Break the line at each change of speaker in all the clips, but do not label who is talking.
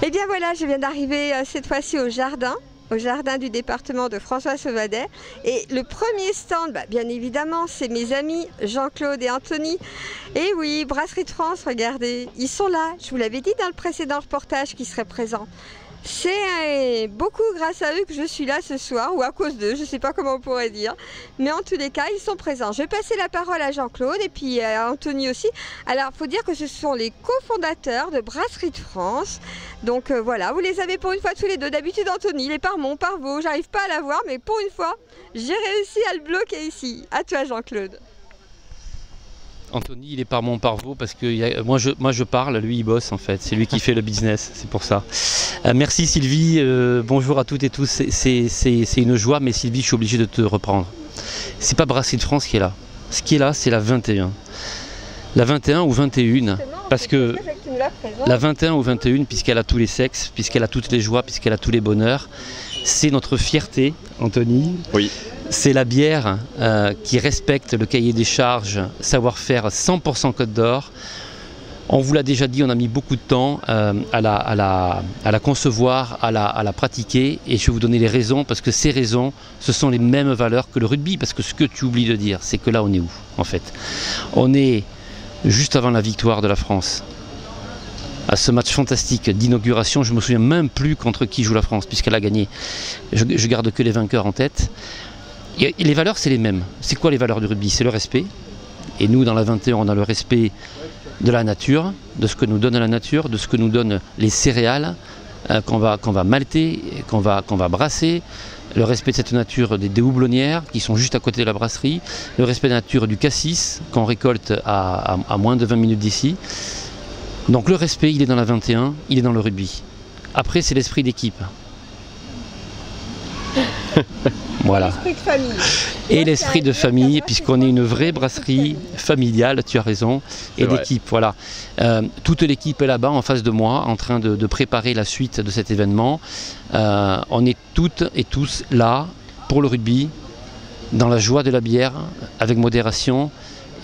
Et bien voilà, je viens d'arriver cette fois-ci au jardin du département de François Sauvadet. Et le premier stand, bien évidemment, c'est mes amis Jean-Claude et Anthony. Et oui, Brasserie de France, regardez, ils sont là. Je vous l'avais dit dans le précédent reportage qu'ils seraient présents. C'est beaucoup grâce à eux que je suis là ce soir, ou à cause d'eux, je ne sais pas comment on pourrait dire. Mais en tous les cas, ils sont présents. Je vais passer la parole à Jean-Claude et puis à Anthony aussi. Alors, il faut dire que ce sont les cofondateurs de Brasserie de France. Donc voilà, vous les avez pour une fois tous les deux. D'habitude, Anthony, il est par Montparvaux. J'arrive pas à la voir, mais pour une fois, j'ai réussi à le bloquer ici. À toi, Jean-Claude.
Anthony, il est par Montparvaux parce que moi je parle, lui il bosse en fait, c'est lui qui fait le business, c'est pour ça. Merci Sylvie, bonjour à toutes et tous, c'est une joie, mais Sylvie, je suis obligé de te reprendre. C'est pas Brasserie de France qui est là, ce qui est là c'est la 21. La 21 ou 21, parce que la 21 ou 21, puisqu'elle a tous les sexes, puisqu'elle a toutes les joies, puisqu'elle a tous les bonheurs, c'est notre fierté, Anthony. Oui. C'est la bière qui respecte le cahier des charges, savoir-faire 100% Côte d'Or. On vous l'a déjà dit, on a mis beaucoup de temps à la concevoir, à la pratiquer. Et je vais vous donner les raisons, parce que ces raisons, ce sont les mêmes valeurs que le rugby. Parce que ce que tu oublies de dire, c'est que là, on est où, en fait? On est juste avant la victoire de la France. À ce match fantastique d'inauguration, je ne me souviens même plus contre qui joue la France, puisqu'elle a gagné. Je garde que les vainqueurs en tête. Et les valeurs, c'est les mêmes. C'est quoi les valeurs du rugby? C'est le respect. Et nous, dans la 21, on a le respect de la nature, de ce que nous donne la nature, de ce que nous donnent les céréales qu'on va malter, qu'on va brasser. Le respect de cette nature des houblonnières qui sont juste à côté de la brasserie. Le respect de la nature du cassis qu'on récolte à moins de 20 minutes d'ici. Donc le respect, il est dans la 21, il est dans le rugby. Après, c'est l'esprit d'équipe. Voilà. L'esprit de famille. Et l'esprit de famille, puisqu'on est une vraie brasserie familiale, tu as raison, et d'équipe. Voilà. Toute l'équipe est là-bas, en face de moi, en train de préparer la suite de cet événement. On est toutes et tous là pour le rugby, dans la joie de la bière, avec modération.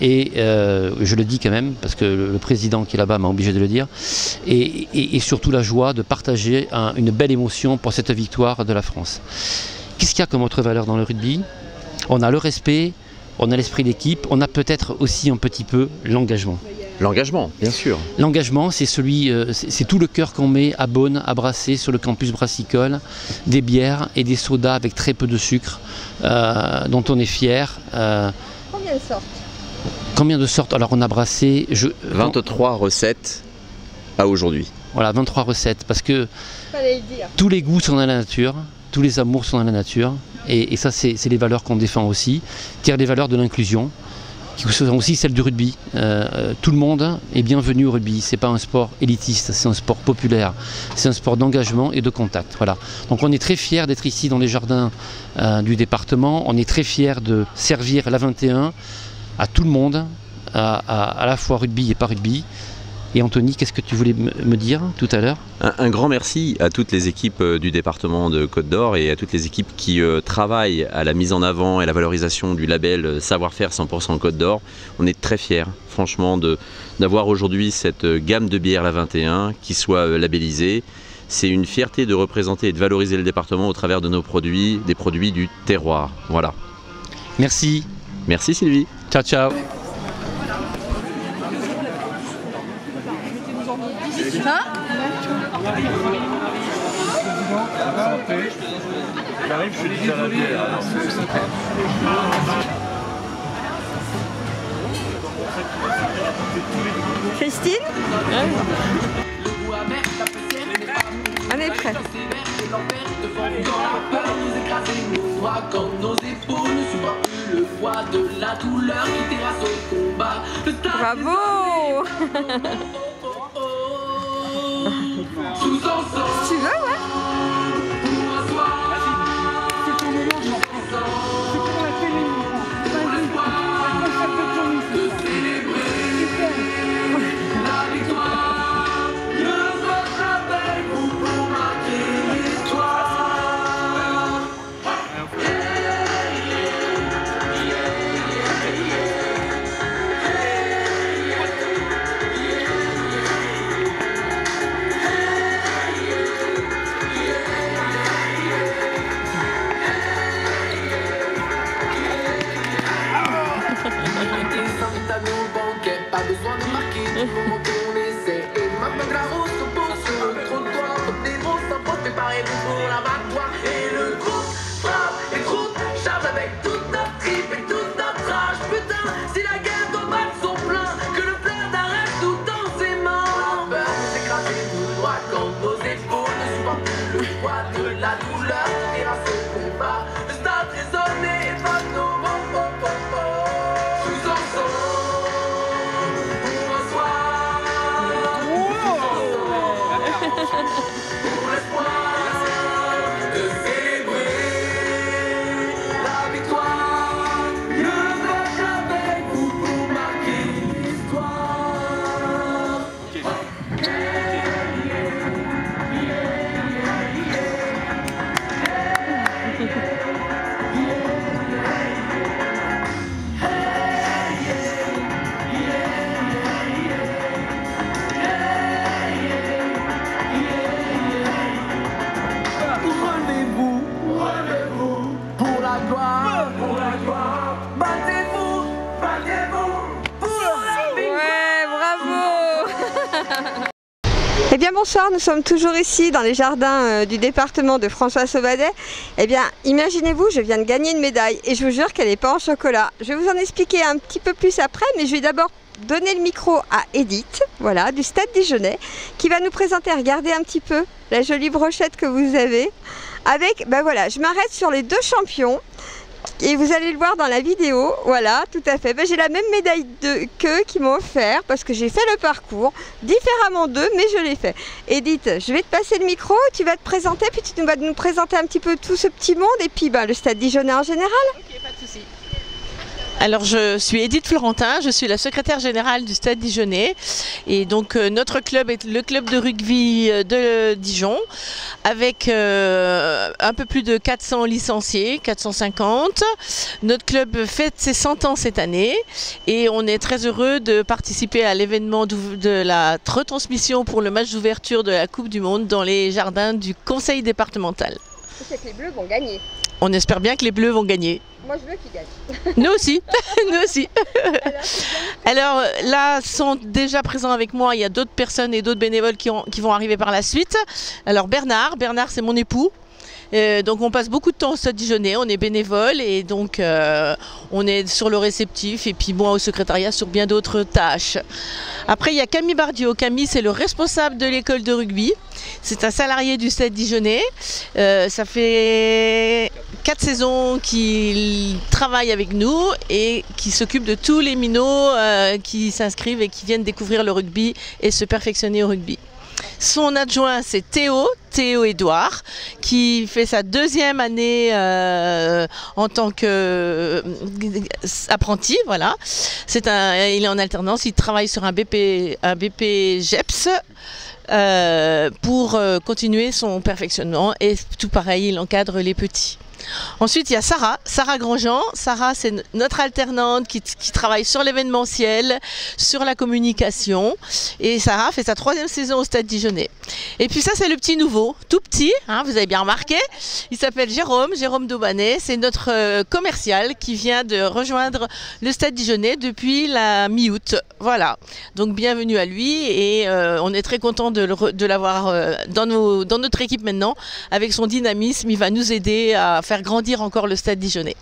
Et je le dis quand même, parce que le président qui est là-bas m'a obligé de le dire, et surtout la joie de partager une belle émotion pour cette victoire de la France. Qu'est-ce qu'il y a comme autre valeur dans le rugby? On a le respect, on a l'esprit d'équipe, on a peut-être aussi un petit peu l'engagement.
L'engagement, bien sûr.
L'engagement, c'est c'est tout le cœur qu'on met à Beaune, à brasser sur le campus brassicole, des bières et des sodas avec très peu de sucre, dont on est fier.
Combien de sortes?
Combien de sortes? Alors on a brassé...
23 recettes à aujourd'hui.
Voilà, 23 recettes, parce que tous les goûts sont dans la nature, tous les amours sont dans la nature, et ça c'est les valeurs qu'on défend aussi, c'est-à-dire les valeurs de l'inclusion, qui sont aussi celles du rugby. Tout le monde est bienvenu au rugby, c'est pas un sport élitiste, c'est un sport populaire, c'est un sport d'engagement et de contact. Voilà. Donc on est très fiers d'être ici dans les jardins du département, on est très fiers de servir la 21 à tout le monde, à la fois rugby et pas rugby. Et Anthony, qu'est-ce que tu voulais me dire tout à l'heure?
Un grand merci à toutes les équipes du département de Côte d'Or et à toutes les équipes qui travaillent à la mise en avant et à la valorisation du label Savoir-faire 100% Côte d'Or. On est très fiers, franchement, d'avoir aujourd'hui cette gamme de bières la 21 qui soit labellisée. C'est une fierté de représenter et de valoriser le département au travers de nos produits, des produits du terroir. Voilà.
Merci.
Merci Sylvie.
Ciao, ciao.
Hein?
J'arrive, je suis déjà à la bière.
Christine? On est prêt. Bravo! Si tu veux, ouais. Eh bien bonsoir, nous sommes toujours ici dans les jardins du département de François Sauvadet. Eh bien imaginez-vous, je viens de gagner une médaille et je vous jure qu'elle n'est pas en chocolat. Je vais vous en expliquer un petit peu plus après, mais je vais d'abord donner le micro à Edith, voilà, du Stade Dijonais, qui va nous présenter, regardez un petit peu la jolie brochette que vous avez. Avec, ben voilà, je m'arrête sur les deux champions. Et vous allez le voir dans la vidéo, voilà, tout à fait. Ben, j'ai la même médaille qu'eux qui m'ont offert parce que j'ai fait le parcours, différemment d'eux, mais je l'ai fait. Edith, je vais te passer le micro, tu vas te présenter, puis tu vas nous présenter un petit peu tout ce petit monde et puis ben, le Stade Dijonnais en général.
Ok, pas de souci. Alors je suis Edith Florentin, je suis la secrétaire générale du Stade Dijonnais et donc notre club est le club de rugby de Dijon avec un peu plus de 400 licenciés, 450. Notre club fête ses 100 ans cette année et on est très heureux de participer à l'événement de la retransmission pour le match d'ouverture de la Coupe du Monde dans les jardins du conseil départemental.
C'est que les Bleus vont gagner.
On espère bien que les Bleus vont gagner.
Moi je veux qu'ils gagnent.
Nous aussi, nous aussi. Alors là, sont déjà présents avec moi, il y a d'autres personnes et d'autres bénévoles qui vont arriver par la suite. Alors Bernard c'est mon époux. Donc on passe beaucoup de temps au Stade Dijonnais, on est bénévole et donc on est sur le réceptif et puis moi au secrétariat sur bien d'autres tâches. Après il y a Camille Bardiot. Camille c'est le responsable de l'école de rugby, c'est un salarié du Stade Dijonnais, ça fait 4 saisons qu'il travaille avec nous et qui s'occupe de tous les minots qui s'inscrivent et qui viennent découvrir le rugby et se perfectionner au rugby. Son adjoint c'est Théo Édouard qui fait sa 2e année en tant qu'apprenti, voilà. Il est en alternance, il travaille sur un BP GEPS pour continuer son perfectionnement et tout pareil, il encadre les petits. Ensuite, il y a Sarah Grandjean. Sarah, c'est notre alternante qui travaille sur l'événementiel, sur la communication. Et Sarah fait sa 3e saison au Stade Dijonnais. Et puis ça, c'est le petit nouveau, tout petit, hein, vous avez bien remarqué. Il s'appelle Jérôme Daubanet. C'est notre commercial qui vient de rejoindre le Stade Dijonnais depuis la mi-août. Voilà, donc bienvenue à lui et on est très content de l'avoir dans notre équipe maintenant. Avec son dynamisme, il va nous aider à faire grandir encore le Stade Dijonnais.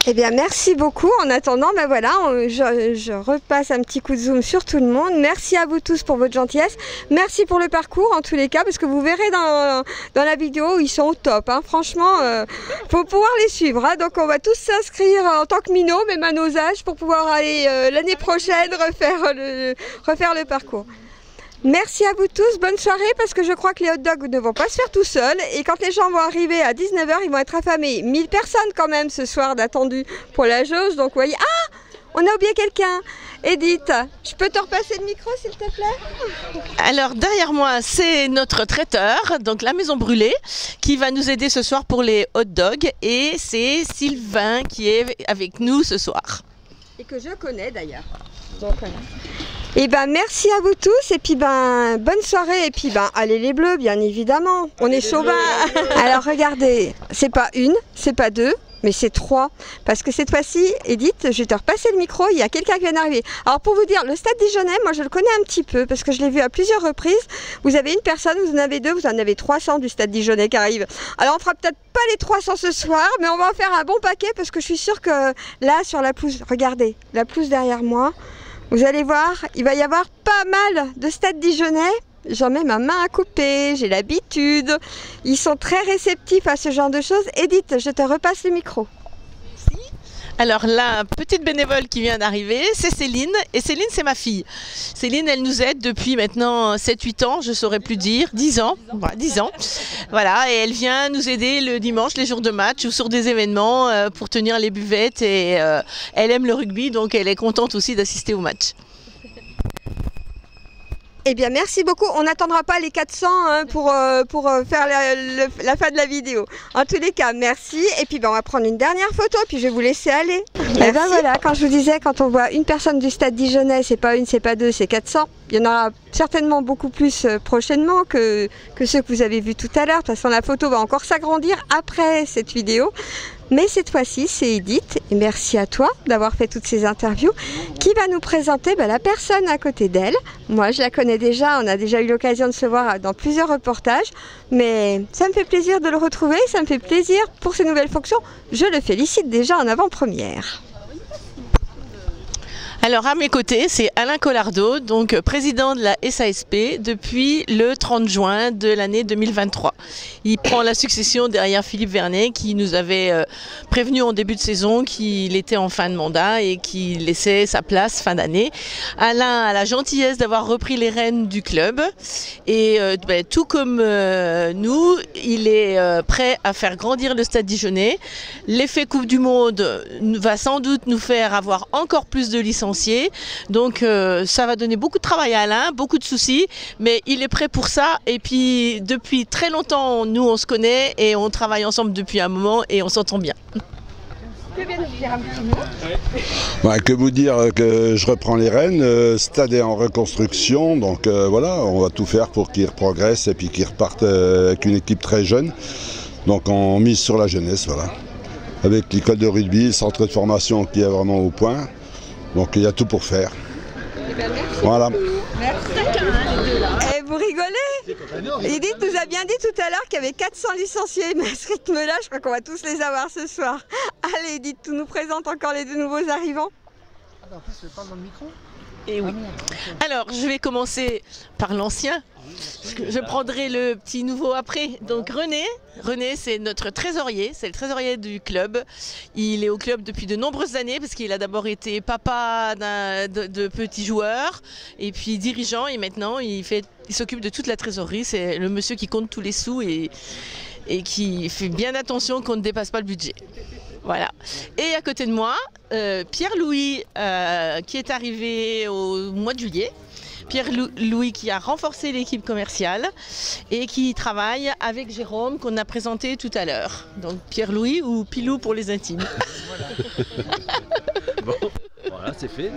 Eh bien merci beaucoup. En attendant, ben voilà, je repasse un petit coup de zoom sur tout le monde. Merci à vous tous pour votre gentillesse. Merci pour le parcours en tous les cas, parce que vous verrez dans la vidéo, ils sont au top. Hein. Franchement, faut pouvoir les suivre. Hein. Donc on va tous s'inscrire en tant que minots, même à nos âges, pour pouvoir aller l'année prochaine refaire le parcours. Merci à vous tous, bonne soirée, parce que je crois que les hot dogs ne vont pas se faire tout seuls et quand les gens vont arriver à 19 h, ils vont être affamés. 1000 personnes quand même ce soir d'attendu pour la jauge, donc vous voyez... Ah, on a oublié quelqu'un. Edith, je peux te repasser le micro s'il te plaît?
Alors derrière moi, c'est notre traiteur, donc la Maison Brûlée, qui va nous aider ce soir pour les hot dogs et c'est Sylvain qui est avec nous ce soir.
Et que je connais d'ailleurs. Donc voilà. Et ben merci à vous tous et puis ben bonne soirée et puis ben allez les Bleus bien évidemment, on est chauvin. Alors regardez, c'est pas une, c'est pas deux, mais c'est 3 parce que cette fois-ci, Edith, je vais te repasser le micro, il y a quelqu'un qui vient d'arriver. Alors pour vous dire, le Stade Dijonnais, moi je le connais un petit peu parce que je l'ai vu à plusieurs reprises. Vous avez une personne, vous en avez 2, vous en avez 300 du Stade Dijonnais qui arrivent. Alors on fera peut-être pas les 300 ce soir, mais on va en faire un bon paquet parce que je suis sûre que là sur la pelouse, regardez, la pelouse derrière moi. Vous allez voir, il va y avoir pas mal de Stade Dijonnais j'en mets ma main à couper, j'ai l'habitude. Ils sont très réceptifs à ce genre de choses. Edith, je te repasse le micro.
Alors la petite bénévole qui vient d'arriver, c'est Céline, et Céline c'est ma fille. Céline, elle nous aide depuis maintenant 7-8 ans, je ne saurais plus dire, 10 ans, voilà, 10 ans. Voilà, et elle vient nous aider le dimanche, les jours de match ou sur des événements pour tenir les buvettes, et elle aime le rugby, donc elle est contente aussi d'assister au match.
Eh bien, merci beaucoup. On n'attendra pas les 400 hein, pour faire la fin de la vidéo. En tous les cas, merci. Et puis, on va prendre une dernière photo, puis je vais vous laisser aller. Et ben voilà, quand je vous disais, quand on voit une personne du Stade Dijonnais, c'est pas une, c'est pas deux, c'est 400. Il y en aura certainement beaucoup plus prochainement que ceux que vous avez vus tout à l'heure. De toute façon, la photo va encore s'agrandir après cette vidéo. Mais cette fois-ci, c'est Edith, et merci à toi d'avoir fait toutes ces interviews, qui va nous présenter la personne à côté d'elle. Moi, je la connais déjà, on a déjà eu l'occasion de se voir dans plusieurs reportages, mais ça me fait plaisir de le retrouver, ça me fait plaisir pour ses nouvelles fonctions. Je le félicite déjà en avant-première.
Alors à mes côtés, c'est Alain Collardeau, donc président de la SASP depuis le 30 juin de l'année 2023. Il prend la succession derrière Philippe Vernet qui nous avait prévenu en début de saison qu'il était en fin de mandat et qu'il laissait sa place fin d'année. Alain a la gentillesse d'avoir repris les rênes du club et tout comme nous, il est prêt à faire grandir le Stade Dijonnais. L'effet Coupe du Monde va sans doute nous faire avoir encore plus de licenciés. Donc ça va donner beaucoup de travail à Alain, beaucoup de soucis, mais il est prêt pour ça. Et puis depuis très longtemps, nous on se connaît et on travaille ensemble depuis un moment et on s'entend bien.
Que vient de dire un petit mot ?
Que vous dire que je reprends les rênes, le stade est en reconstruction, donc voilà, on va tout faire pour qu'il progresse et puis qu'il reparte avec une équipe très jeune. Donc on mise sur la jeunesse, voilà. Avec l'école de rugby, le centre de formation qui est vraiment au point. Donc il y a tout pour faire. Voilà.
Merci. Et vous rigolez ? Edith nous a bien dit tout à l'heure qu'il y avait 400 licenciés, mais à ce rythme-là, je crois qu'on va tous les avoir ce soir. Allez Edith, tu nous présentes encore les deux nouveaux arrivants.
En plus, je parle dans le micro.
Et oui. Alors, je vais commencer par l'ancien. Je prendrai le petit nouveau après. Donc René, c'est notre trésorier, c'est le trésorier du club. Il est au club depuis de nombreuses années parce qu'il a d'abord été papa de petits joueurs et puis dirigeant et maintenant il s'occupe de toute la trésorerie. C'est le monsieur qui compte tous les sous et qui fait bien attention qu'on ne dépasse pas le budget. Voilà. Et à côté de moi, Pierre-Louis qui est arrivé au mois de juillet. Pierre-Louis qui a renforcé l'équipe commerciale et qui travaille avec Jérôme qu'on a présenté tout à l'heure. Donc Pierre-Louis ou Pilou pour les intimes.
Bon, voilà, c'est fait.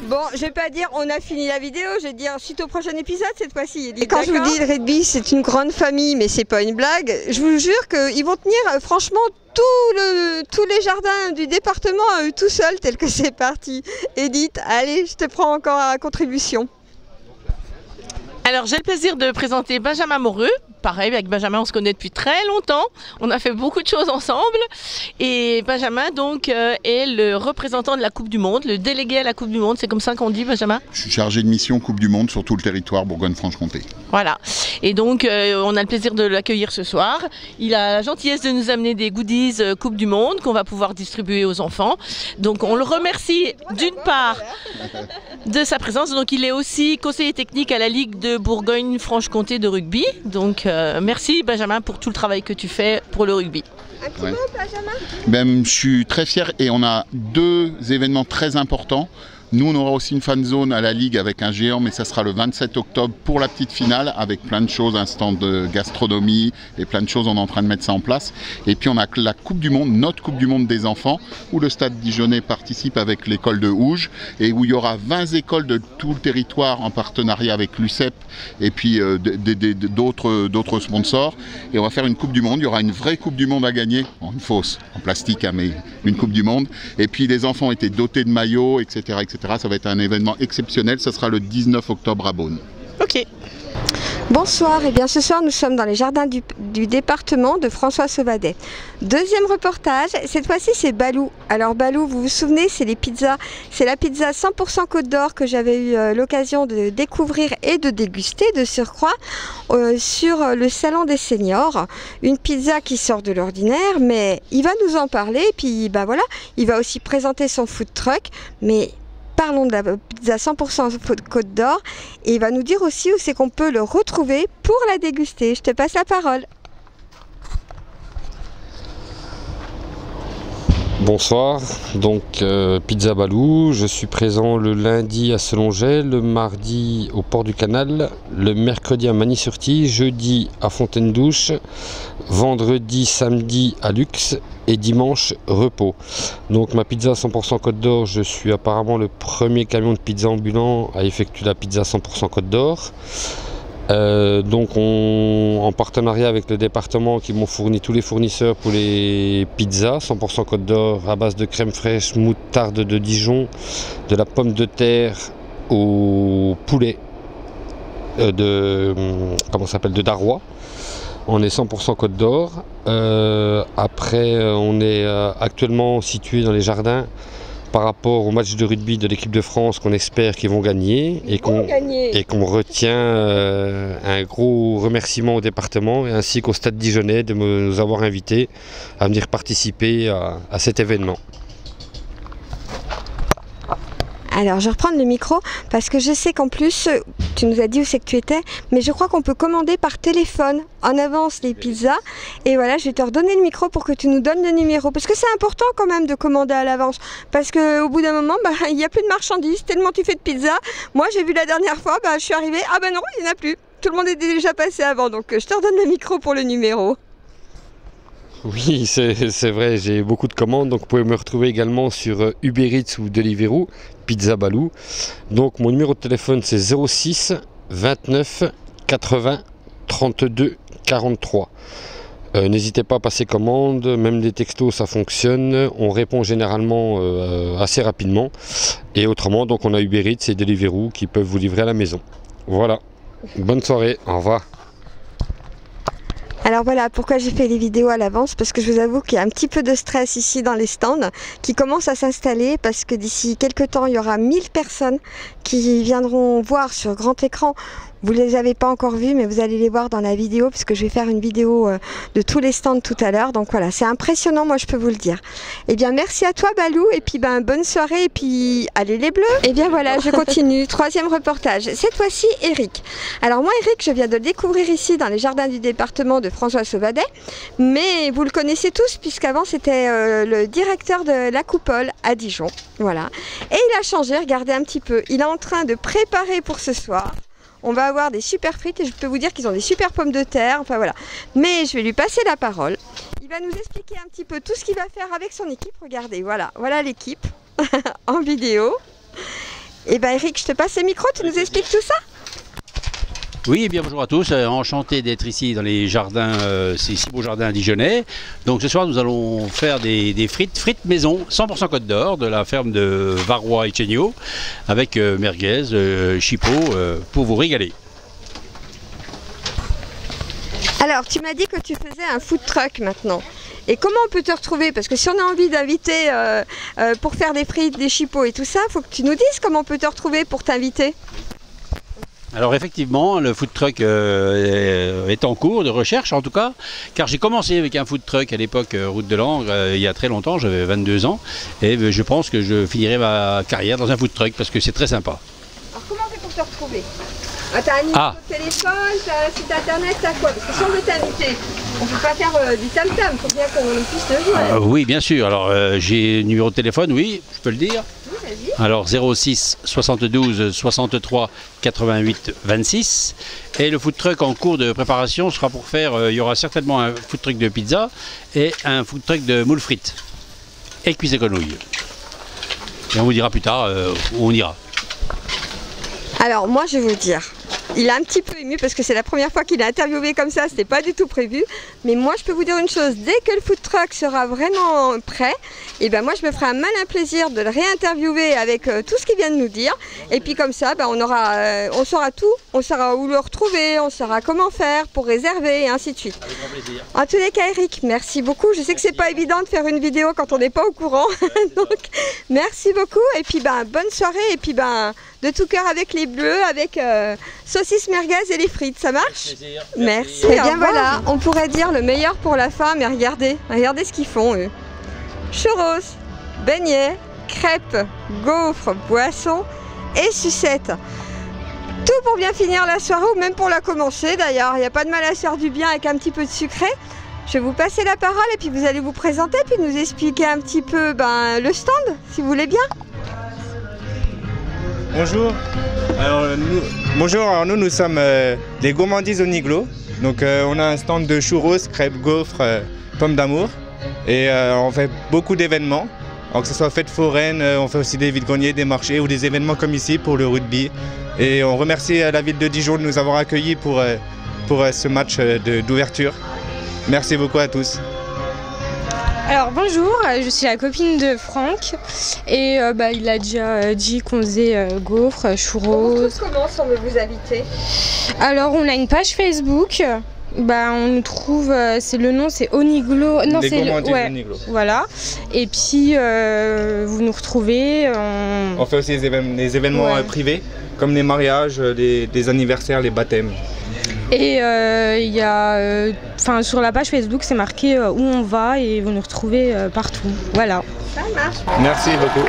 Bon, je vais pas dire on a fini la vidéo, je vais dire suite au prochain épisode cette fois-ci. Et quand je vous dis le rugby c'est une grande famille mais c'est pas une blague, je vous jure qu'ils vont tenir franchement tous les jardins du département à eux tout seuls tel que c'est parti. Edith, allez, je te prends encore à la contribution.
Alors j'ai le plaisir de présenter Benjamin Moreux. Pareil, avec Benjamin on se connaît depuis très longtemps, on a fait beaucoup de choses ensemble et Benjamin donc est le représentant de la Coupe du Monde, le délégué à la Coupe du Monde, c'est comme ça qu'on dit Benjamin ?
Je suis chargé de mission Coupe du Monde sur tout le territoire Bourgogne-Franche-Comté.
Voilà, et donc on a le plaisir de l'accueillir ce soir. Il a la gentillesse de nous amener des goodies Coupe du Monde qu'on va pouvoir distribuer aux enfants. Donc on le remercie d'une part de sa présence, donc il est aussi conseiller technique à la Ligue de Bourgogne-Franche-Comté de rugby, donc merci Benjamin pour tout le travail que tu fais pour le rugby.
Un petit mot Benjamin ?
Je suis très fier et on a deux événements très importants. Nous, on aura aussi une fan zone à la Ligue avec un géant, mais ça sera le 27 octobre pour la petite finale avec plein de choses, un stand de gastronomie et plein de choses, on est en train de mettre ça en place. Et puis on a la Coupe du Monde, notre Coupe du Monde des enfants, où le Stade Dijonnais participe avec l'école de Houge et où il y aura 20 écoles de tout le territoire en partenariat avec l'UCEP et puis d'autres sponsors. Et on va faire une Coupe du Monde, il y aura une vraie Coupe du Monde à gagner, une fausse, en plastique, hein, mais une Coupe du Monde. Et puis les enfants ont été dotés de maillots, etc., etc. Ça va être un événement exceptionnel, ça sera le 19 octobre à Beaune.
Ok.
Bonsoir, et bien ce soir nous sommes dans les jardins du département de François Sauvadet. Deuxième reportage, cette fois-ci c'est Balou. Alors Balou, vous vous souvenez, c'est les pizzas, c'est la pizza 100% Côte d'Or que j'avais eu l'occasion de découvrir et de déguster de surcroît sur le salon des seniors. Une pizza qui sort de l'ordinaire, mais il va nous en parler, et puis bah voilà, il va aussi présenter son food truck, mais parlons de la pizza 100% Côte d'Or et il va nous dire aussi où c'est qu'on peut le retrouver pour la déguster. Je te passe la parole.
Bonsoir, donc Pizza Balou, je suis présent le lundi à Selonget, le mardi au Port du Canal, le mercredi à Magny-sur-Tille, jeudi à Fontaine-Douche, vendredi, samedi à Luxe et dimanche repos. Donc ma pizza 100% Côte d'Or, je suis apparemment le premier camion de pizza ambulant à effectuer la pizza 100% Côte d'Or. Donc en partenariat avec le département qui m'ont fourni tous les fournisseurs pour les pizzas 100% Côte d'Or à base de crème fraîche, moutarde de Dijon, de la pomme de terre au poulet de Darrois. On est 100% Côte d'Or. Après on est actuellement situé dans les jardins par rapport au match de rugby de l'équipe de France qu'on espère qu'ils vont gagner et qu'on retient un gros remerciement au département ainsi qu'au Stade Dijonnais de nous avoir invités à venir participer à cet événement.
Alors je vais reprendre le micro parce que je sais qu'en plus, tu nous as dit où c'est que tu étais, mais je crois qu'on peut commander par téléphone en avance les pizzas. Et voilà, je vais te redonner le micro pour que tu nous donnes le numéro. Parce que c'est important quand même de commander à l'avance. Parce qu'au bout d'un moment, il n'y a plus de marchandises, tellement tu fais de pizza. Moi j'ai vu la dernière fois, je suis arrivée, ah ben non, il n'y en a plus. Tout le monde est déjà passé avant, donc je te redonne le micro pour le numéro.
Oui, c'est vrai, j'ai beaucoup de commandes, donc vous pouvez me retrouver également sur Uber Eats ou Deliveroo, Pizza Balou. Donc mon numéro de téléphone c'est 06 29 80 32 43. N'hésitez pas à passer commande, même des textos ça fonctionne, on répond généralement assez rapidement. Et autrement, donc on a Uber Eats et Deliveroo qui peuvent vous livrer à la maison. Voilà, bonne soirée, au revoir.
Alors voilà pourquoi j'ai fait les vidéos à l'avance, parce que je vous avoue qu'il y a un petit peu de stress ici dans les stands qui commence à s'installer, parce que d'ici quelques temps il y aura 1000 personnes qui viendront voir sur grand écran. Vous ne les avez pas encore vus, mais vous allez les voir dans la vidéo, puisque je vais faire une vidéo de tous les stands tout à l'heure. Donc voilà, c'est impressionnant, moi je peux vous le dire. Eh bien merci à toi Balou, et puis bonne soirée, et puis allez les bleus. Et bien voilà, je continue, troisième reportage. Cette fois-ci Eric. Alors moi Eric, je viens de le découvrir ici dans les jardins du département de François Sauvadet, mais vous le connaissez tous, puisqu'avant c'était le directeur de la Coupole à Dijon. Voilà. Et il a changé, regardez un petit peu, il est en train de préparer pour ce soir. On va avoir des super frites et je peux vous dire qu'ils ont des super pommes de terre, enfin voilà. Mais je vais lui passer la parole. Il va nous expliquer un petit peu tout ce qu'il va faire avec son équipe. Regardez, voilà l'équipe en vidéo. Et Eric, je te passe le micro, tu nous expliques tout ça ?
Oui, bien bonjour à tous, enchanté d'être ici dans les jardins, ces si beaux jardins dijonnais. Donc ce soir nous allons faire des frites maison, 100% Côte d'Or, de la ferme de Varrois et Chéniaud, avec merguez, chipot, pour vous régaler.
Alors tu m'as dit que tu faisais un food truck maintenant. Et comment on peut te retrouver? Parce que si on a envie d'inviter pour faire des frites, des chipots et tout ça, il faut que tu nous dises comment on peut te retrouver pour t'inviter.
Alors effectivement, le food truck est en cours de recherche en tout cas, car j'ai commencé avec un food truck à l'époque route de Langres, il y a très longtemps, j'avais 22 ans, et je pense que je finirai ma carrière dans un food truck parce que c'est très sympa.
Alors comment on fait pour te retrouver? T'as un numéro de téléphone, t'as un site internet, t'as quoi? Parce que si on veut t'inviter, on ne peut pas faire du tam-tam, il faut bien qu'on puisse te jouer.
Oui, bien sûr, alors j'ai le numéro de téléphone, oui, je peux le dire. Alors 06 72 63 88 26 et le food truck en cours de préparation sera pour faire, il y aura certainement un food truck de pizza et un food truck de moules frites et cuisses et grenouilles. Et on vous dira plus tard où on ira.
Alors moi je vais vous dire, il est un petit peu ému parce que c'est la première fois qu'il est interviewé comme ça, c'était pas du tout prévu. Mais moi je peux vous dire une chose, dès que le food truck sera vraiment prêt, et ben moi je me ferai un malin plaisir de le réinterviewer avec tout ce qu'il vient de nous dire. Et puis comme ça, on saura tout, on saura où le retrouver, on saura comment faire pour réserver et ainsi de suite.
Avec grand plaisir.
En tous les cas Eric, merci beaucoup. Je sais que c'est pas évident de faire une vidéo quand on n'est pas au courant. Donc merci beaucoup et puis bonne soirée et puis de tout cœur avec les bleus, avec saucisses merguez et les frites, ça marche? Merci. Et bien voilà, on pourrait dire le meilleur pour la fin, mais regardez ce qu'ils font eux. Churros, beignets, crêpes, gaufres, boissons et sucettes. Tout pour bien finir la soirée ou même pour la commencer d'ailleurs. Il n'y a pas de mal à se faire du bien avec un petit peu de sucré. Je vais vous passer la parole et puis vous allez vous présenter puis nous expliquer un petit peu le stand, si vous voulez bien.
Bonjour. Alors nous sommes les gourmandises au Niglo. Donc on a un stand de churros, crêpes, gaufres, pommes d'amour. Et on fait beaucoup d'événements. Alors que ce soit fête foraine, on fait aussi des vide-greniers, des marchés ou des événements comme ici pour le rugby. Et on remercie la ville de Dijon de nous avoir accueillis pour ce match d'ouverture. Merci beaucoup à tous.
Alors bonjour, je suis la copine de Franck et il a déjà dit qu'on faisait gaufres, churros.
Comment on veut vous inviter?
Alors on a une page Facebook, on nous trouve, le nom c'est Oniglo. Non, c'est
Oniglo.
Voilà. Et puis vous nous retrouvez.
On fait aussi des événements privés, comme les mariages, les anniversaires, les baptêmes.
Et il y a, sur la page Facebook, c'est marqué où on va et vous nous retrouvez partout. Voilà.
Ça marche.
Merci beaucoup.